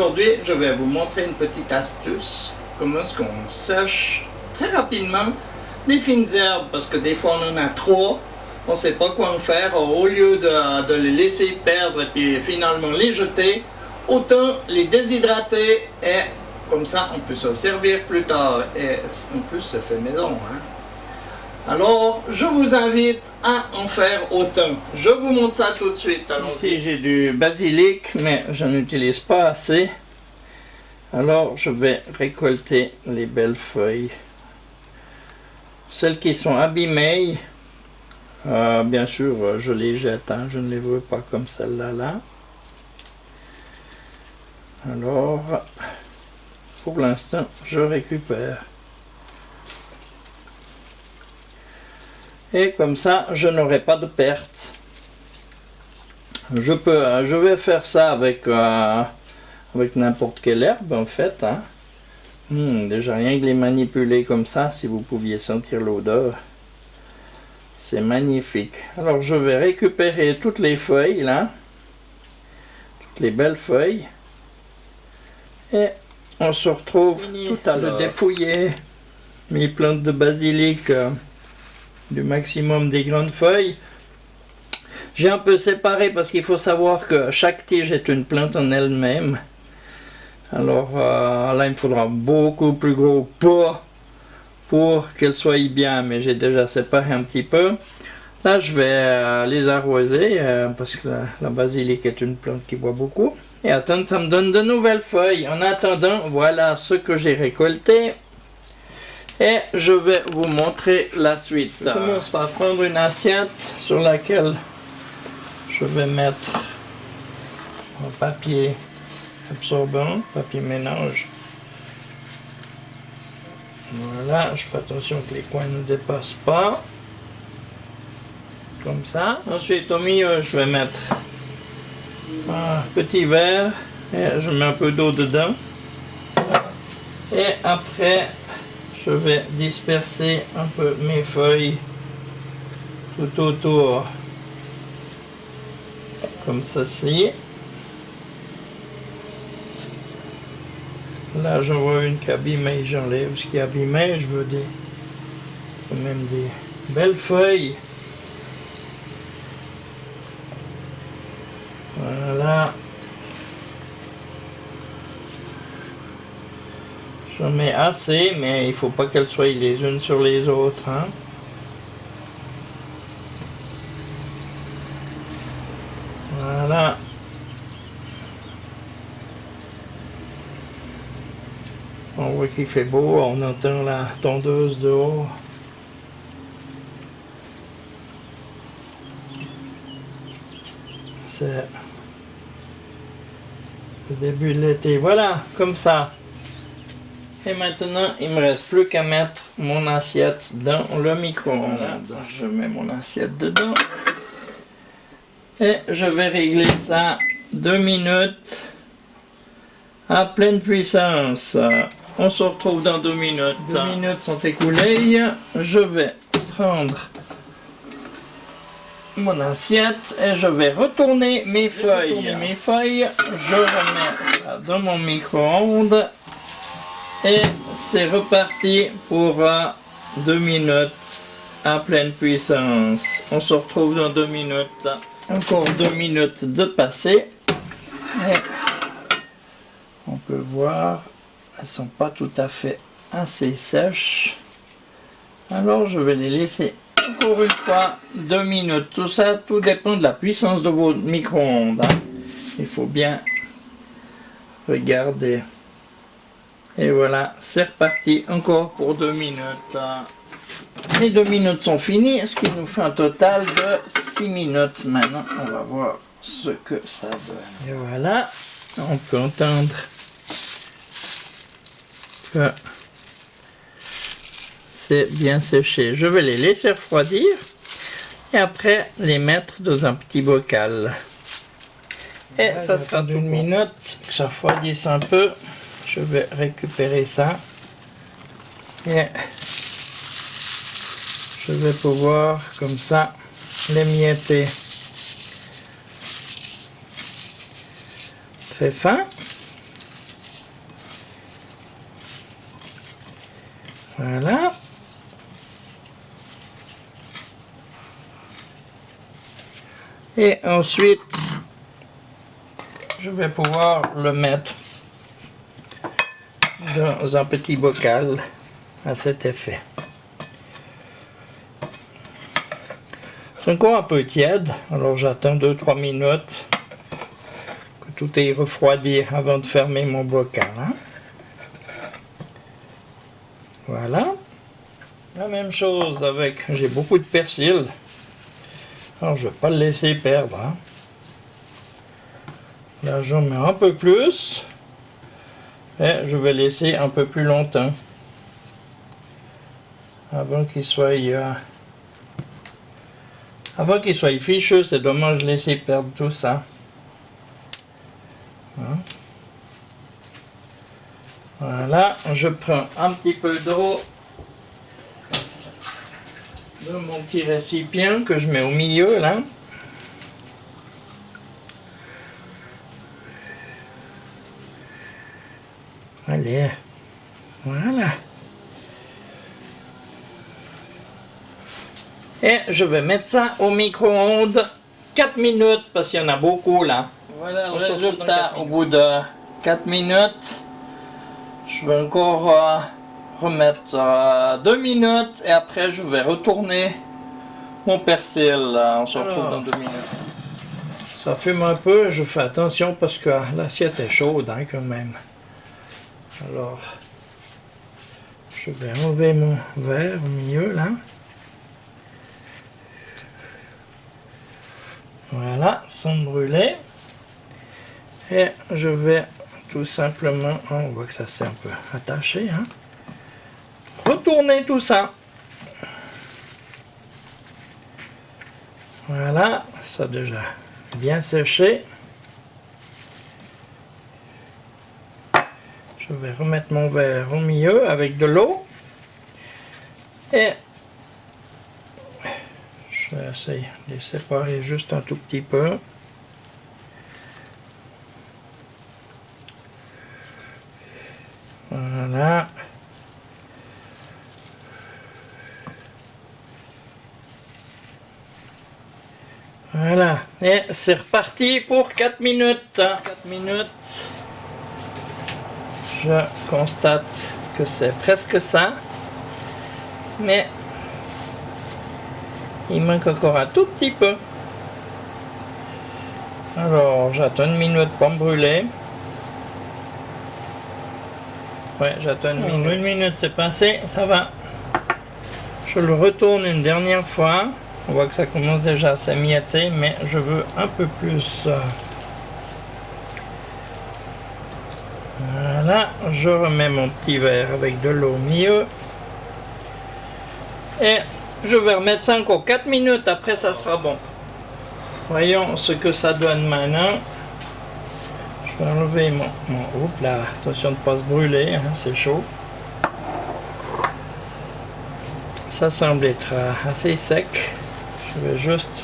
aujourd'hui, je vais vous montrer une petite astuce. Comment est-ce qu'on sèche très rapidement des fines herbes, parce que des fois on en a trop, on ne sait pas quoi en faire. Au lieu de les laisser perdre et puis finalement les jeter, autant les déshydrater et comme ça on peut s'en servir plus tard. Et en plus ça fait maison, hein. Alors, je vous invite à en faire autant. Je vous montre ça tout de suite. Ici, j'ai du basilic, mais je n'utilise pas assez. Alors, je vais récolter les belles feuilles. Celles qui sont abîmées, bien sûr, je les jette. Hein, je ne les veux pas comme celle-là. Là. Alors, pour l'instant, je récupère. Et comme ça, je n'aurai pas de perte. Je vais faire ça avec n'importe quelle herbe en fait. Hein. Déjà rien que les manipuler comme ça, si vous pouviez sentir l'odeur, c'est magnifique. Alors je vais récupérer toutes les feuilles là, toutes les belles feuilles, et on se retrouve tout à l'heure. Je dépouiller mes plantes de basilic. Du maximum des grandes feuilles. J'ai un peu séparé parce qu'il faut savoir que chaque tige est une plante en elle-même. Alors là il me faudra beaucoup plus gros pot pour qu'elle soit bien, mais j'ai déjà séparé un petit peu. Là je vais les arroser parce que la basilic est une plante qui boit beaucoup. Et attendre, ça me donne de nouvelles feuilles. En attendant, voilà ce que j'ai récolté. Et je vais vous montrer la suite. Je commence par prendre une assiette sur laquelle je vais mettre un papier absorbant, papier ménage. Voilà, je fais attention que les coins ne dépassent pas. Comme ça. Ensuite, au milieu, je vais mettre un petit verre et je mets un peu d'eau dedans. Et après, je vais disperser un peu mes feuilles tout autour, comme ceci. Là, j'en vois une qui est abîmée, j'enlève ce qui est abîmé. Je veux quand même des belles feuilles. Voilà. J'en mets assez, mais il ne faut pas qu'elles soient les unes sur les autres. Hein. Voilà. On voit qu'il fait beau, on entend la tondeuse dehors. C'est le début de l'été. Voilà, comme ça. Et maintenant, il ne me reste plus qu'à mettre mon assiette dans le micro-ondes. Je mets mon assiette dedans. Et je vais régler ça 2 minutes à pleine puissance. On se retrouve dans 2 minutes. 2 minutes sont écoulées. Je vais prendre mon assiette et je vais retourner mes feuilles. Je remets ça dans mon micro-ondes. Et c'est reparti pour 2 minutes à pleine puissance. On se retrouve dans 2 minutes. Encore 2 minutes de passer. Et on peut voir, elles ne sont pas tout à fait assez sèches. Alors je vais les laisser encore une fois 2 minutes. Tout ça, tout dépend de la puissance de vos micro-ondes. Il faut bien regarder. Et voilà, c'est reparti encore pour 2 minutes. Les 2 minutes sont finies, ce qui nous fait un total de 6 minutes. Maintenant, on va voir ce que ça donne. Et voilà, on peut entendre que c'est bien séché. Je vais les laisser refroidir et après les mettre dans un petit bocal. Et ça sera d'1 minute, que ça refroidisse un peu. Je vais récupérer ça et je vais pouvoir comme ça l'émietter très fin. Voilà. Et ensuite, je vais pouvoir le mettre dans un petit bocal à cet effet. C'est encore un peu tiède, alors j'attends 2-3 minutes que tout ait refroidi avant de fermer mon bocal. Hein. Voilà. La même chose avec, j'ai beaucoup de persil, alors je ne vais pas le laisser perdre. Hein. Là j'en mets un peu plus et je vais laisser un peu plus longtemps avant qu'il soit fichu. C'est dommage de laisser perdre tout ça. Hein. Voilà, je prends un petit peu d'eau de mon petit récipient que je mets au milieu là. Allez, voilà. Et je vais mettre ça au micro-ondes 4 minutes parce qu'il y en a beaucoup là. Voilà le résultat au bout de 4 minutes. Je vais encore remettre 2 minutes et après je vais retourner mon persil. On se retrouve dans 2 minutes. Ça fume un peu, je fais attention parce que l'assiette est chaude hein, quand même. Alors, je vais enlever mon verre au milieu là. Voilà, sans brûler. Et je vais tout simplement, on voit que ça s'est un peu attaché, hein, retourner tout ça. Voilà, ça a déjà bien séché. Je vais remettre mon verre au milieu avec de l'eau. Et je vais essayer de les séparer juste un tout petit peu. Voilà. Voilà. Et c'est reparti pour 4 minutes. 4 minutes. Je constate que c'est presque ça. Mais il manque encore un tout petit peu. Alors, j'attends 1 minute pour me brûler. Ouais, j'attends 1 minute. 1 minute, c'est passé, ça va. Je le retourne une dernière fois. On voit que ça commence déjà à s'émietter, mais je veux un peu plus. Voilà, je remets mon petit verre avec de l'eau au milieu. Et je vais remettre ça encore 4 minutes, après ça sera bon. Voyons ce que ça donne maintenant. Je vais enlever mon oups là, attention de ne pas se brûler, hein, c'est chaud. Ça semble être assez sec. Je vais juste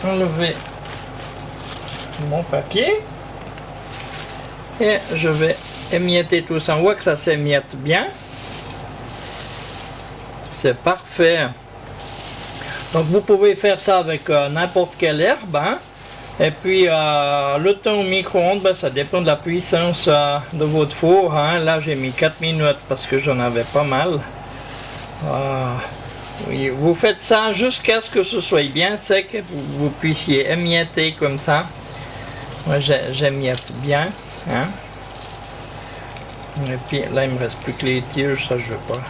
enlever mon papier. Et je vais émietter tout ça. On voit que ça s'émiette bien. C'est parfait. Donc vous pouvez faire ça avec n'importe quelle herbe. Hein. Et puis le temps au micro-ondes, ben, ça dépend de la puissance de votre four. Hein. Là j'ai mis 4 minutes parce que j'en avais pas mal. Oui, vous faites ça jusqu'à ce que ce soit bien sec et vous puissiez émietter comme ça. Moi j'émiette bien. Hein. Et puis là il me reste plus que les tiges, ça je veux pas.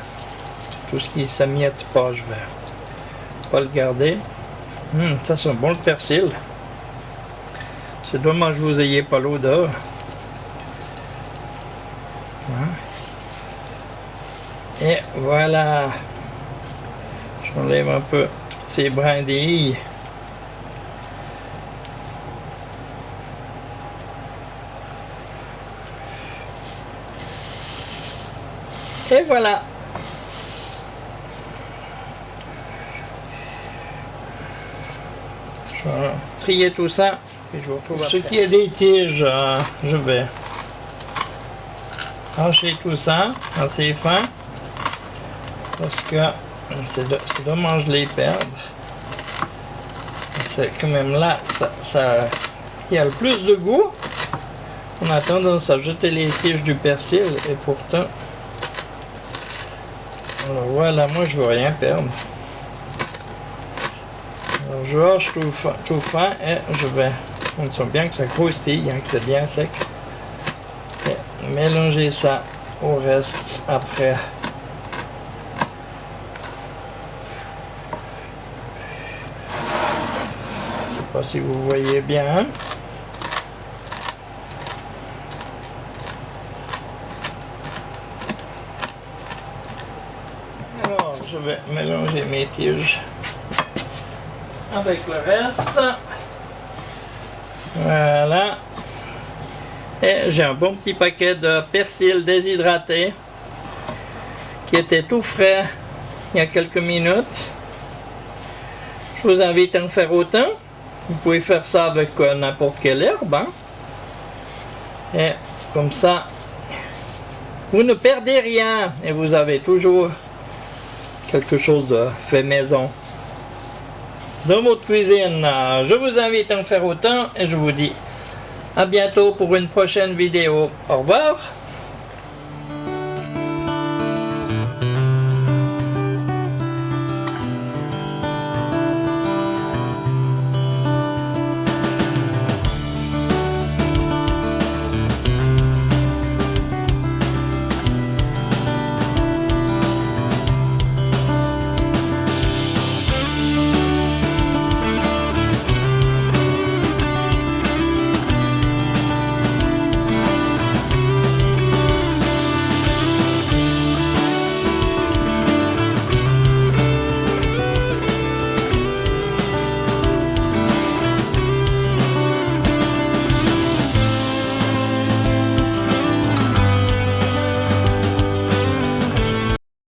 Tout ce qui s'émiette pas, je vais pas le garder. Ça sent bon le persil. C'est dommage que vous ayez pas l'odeur. Hein. Et voilà. J'enlève un peu toutes ces brindilles. Et voilà. Je vais trier tout ça et je vous retrouve après. Ce qui est des tiges, je vais hacher tout ça assez fin. parce que c'est dommage de les perdre. C'est quand même là, il y a le plus de goût. On a tendance à jeter les tiges du persil et pourtant, alors voilà, moi je veux rien perdre. Alors je hache tout fin et je vais, on sent bien que ça croustille, hein, que c'est bien sec. Et mélanger ça au reste après. Je sais pas si vous voyez bien. Alors, je vais mélanger mes tiges avec le reste. Voilà. Et j'ai un bon petit paquet de persil déshydraté qui était tout frais il y a quelques minutes. Je vous invite à en faire autant. Vous pouvez faire ça avec n'importe quelle herbe. Hein? Et comme ça, vous ne perdez rien et vous avez toujours quelque chose de fait maison dans votre cuisine. Je vous invite à en faire autant et je vous dis à bientôt pour une prochaine vidéo. Au revoir.